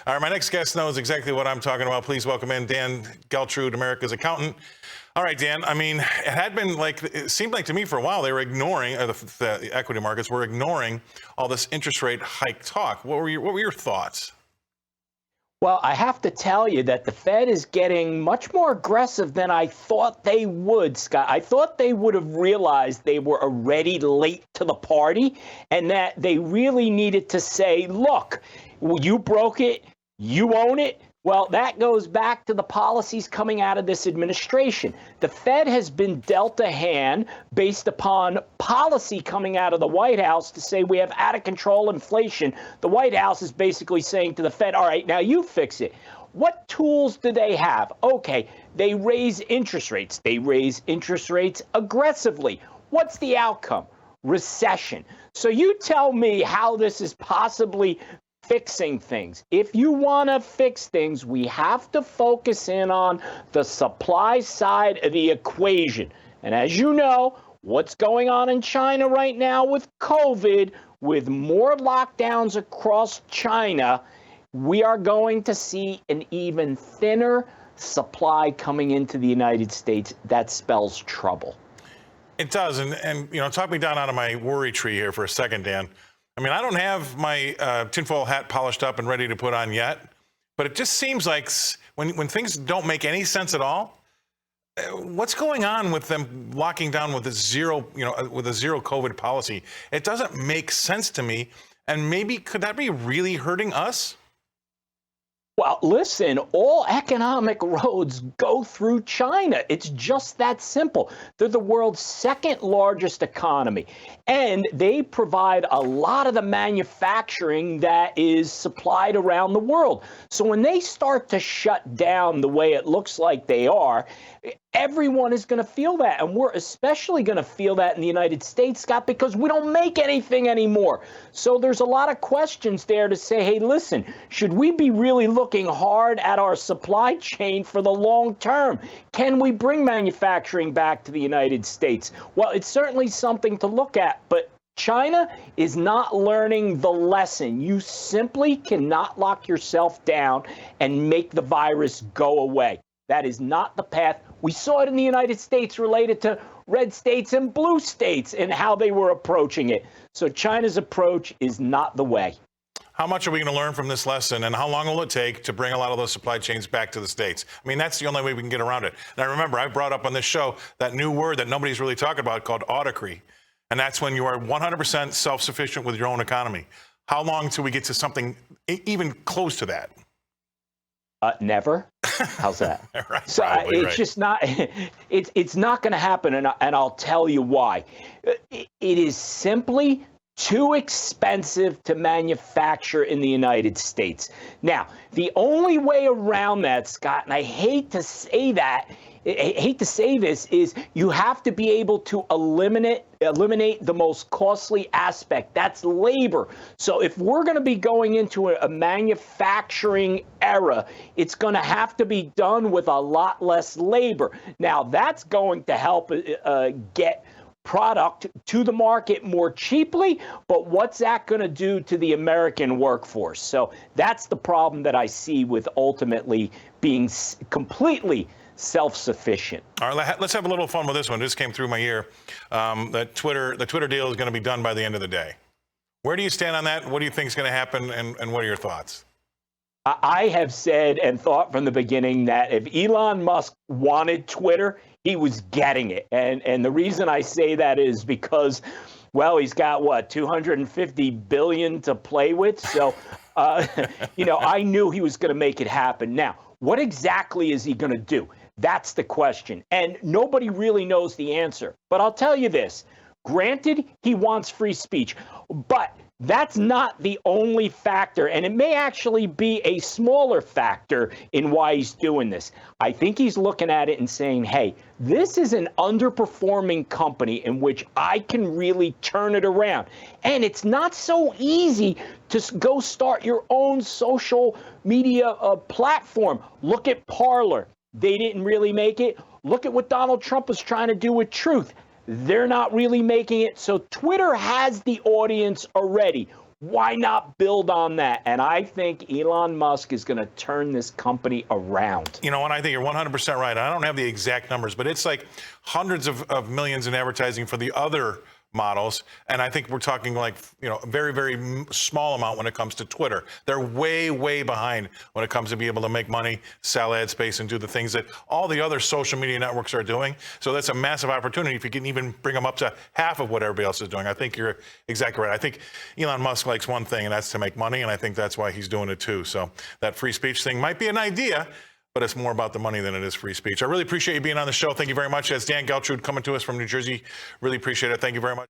All right, my next guest knows exactly what I'm talking about. Please welcome in Dan Geltrude, America's accountant. All right, Dan, I mean, it seemed like to me for a while they were ignoring, the equity markets were ignoring all this interest rate hike talk. What were your thoughts? Well, I have to tell you that the Fed is getting much more aggressive than I thought they would, Scott. I thought they would have realized they were already late to the party and that they really needed to say, look, you broke it, you own it. Well, that goes back to the policies coming out of this administration. The Fed has been dealt a hand based upon policy coming out of the White House to say we have out of control inflation. The White House is basically saying to the Fed, all right, now you fix it. What tools do they have? Okay, they raise interest rates. They raise interest rates aggressively. What's the outcome? Recession. So you tell me how this is possibly fixing things. If you want to fix things, we have to focus in on the supply side of the equation. And as you know, what's going on in China right now with COVID, with more lockdowns across China, we are going to see an even thinner supply coming into the United States. That spells trouble. It does. And talk me down out of my worry tree here for a second, Dan. I mean, I don't have my tinfoil hat polished up and ready to put on yet, but it just seems like when things don't make any sense at all, what's going on with them locking down with a zero COVID policy? It doesn't make sense to me. And maybe could that be really hurting us? Well, listen, all economic roads go through China. It's just that simple. They're the world's second largest economy, and they provide a lot of the manufacturing that is supplied around the world. So when they start to shut down the way it looks like they are, everyone is going to feel that. And we're especially going to feel that in the United States, Scott, because we don't make anything anymore. So there's a lot of questions there to say, hey, listen, should we be really looking hard at our supply chain for the long term? Can we bring manufacturing back to the United States? Well, it's certainly something to look at, but China is not learning the lesson. You simply cannot lock yourself down and make the virus go away. That is not the path. We saw it in the United States related to red states and blue states and how they were approaching it. So China's approach is not the way. How much are we going to learn from this lesson, and how long will it take to bring a lot of those supply chains back to the States? I mean, that's the only way we can get around it. Now, remember, I brought up on this show that new word that nobody's really talking about called autocracy, and that's when you are 100% self-sufficient with your own economy. How long till we get to something even close to that? Never. How's that? Right, so it's right. Just not. It's not going to happen, and I'll tell you why. It is simply too expensive to manufacture in the United States. Now, the only way around that, Scott, and I hate to say this, is you have to be able to eliminate the most costly aspect. That's labor. So if we're going to be going into a manufacturing era, it's going to have to be done with a lot less labor. Now, that's going to help get product to the market more cheaply, but what's that going to do to the American workforce? So that's the problem that I see with ultimately being completely self-sufficient. All right, let's have a little fun with this one. This came through my ear. The Twitter deal is going to be done by the end of the day. Where do you stand on that? What do you think is going to happen, and what are your thoughts? I have said and thought from the beginning that if Elon Musk wanted Twitter, he was getting it. And the reason I say that is because, well, he's got, 250 billion to play with. So, I knew he was going to make it happen. Now, what exactly is he going to do? That's the question. And nobody really knows the answer. But I'll tell you this. Granted, he wants free speech, but that's not the only factor, and it may actually be a smaller factor in why he's doing this. I think he's looking at it and saying, hey, this is an underperforming company in which I can really turn it around. And it's not so easy to go start your own social media platform. Look at Parler. They didn't really make it. Look at what Donald Trump was trying to do with Truth. They're not really making it. So Twitter has the audience already. Why not build on that? And I think Elon Musk is going to turn this company around. You know what? I think you're 100% right. I don't have the exact numbers, but it's like hundreds of millions in advertising for the other models. And I think we're talking like, a very, very small amount when it comes to Twitter. They're way, way behind when it comes to be able to make money, sell ad space, and do the things that all the other social media networks are doing. So that's a massive opportunity if you can even bring them up to half of what everybody else is doing. I think you're exactly right. I think Elon Musk likes one thing, and that's to make money. And I think that's why he's doing it too. So that free speech thing might be an idea, but it's more about the money than it is free speech. I really appreciate you being on the show. Thank you very much. That's Dan Geltrude coming to us from New Jersey. Really appreciate it. Thank you very much.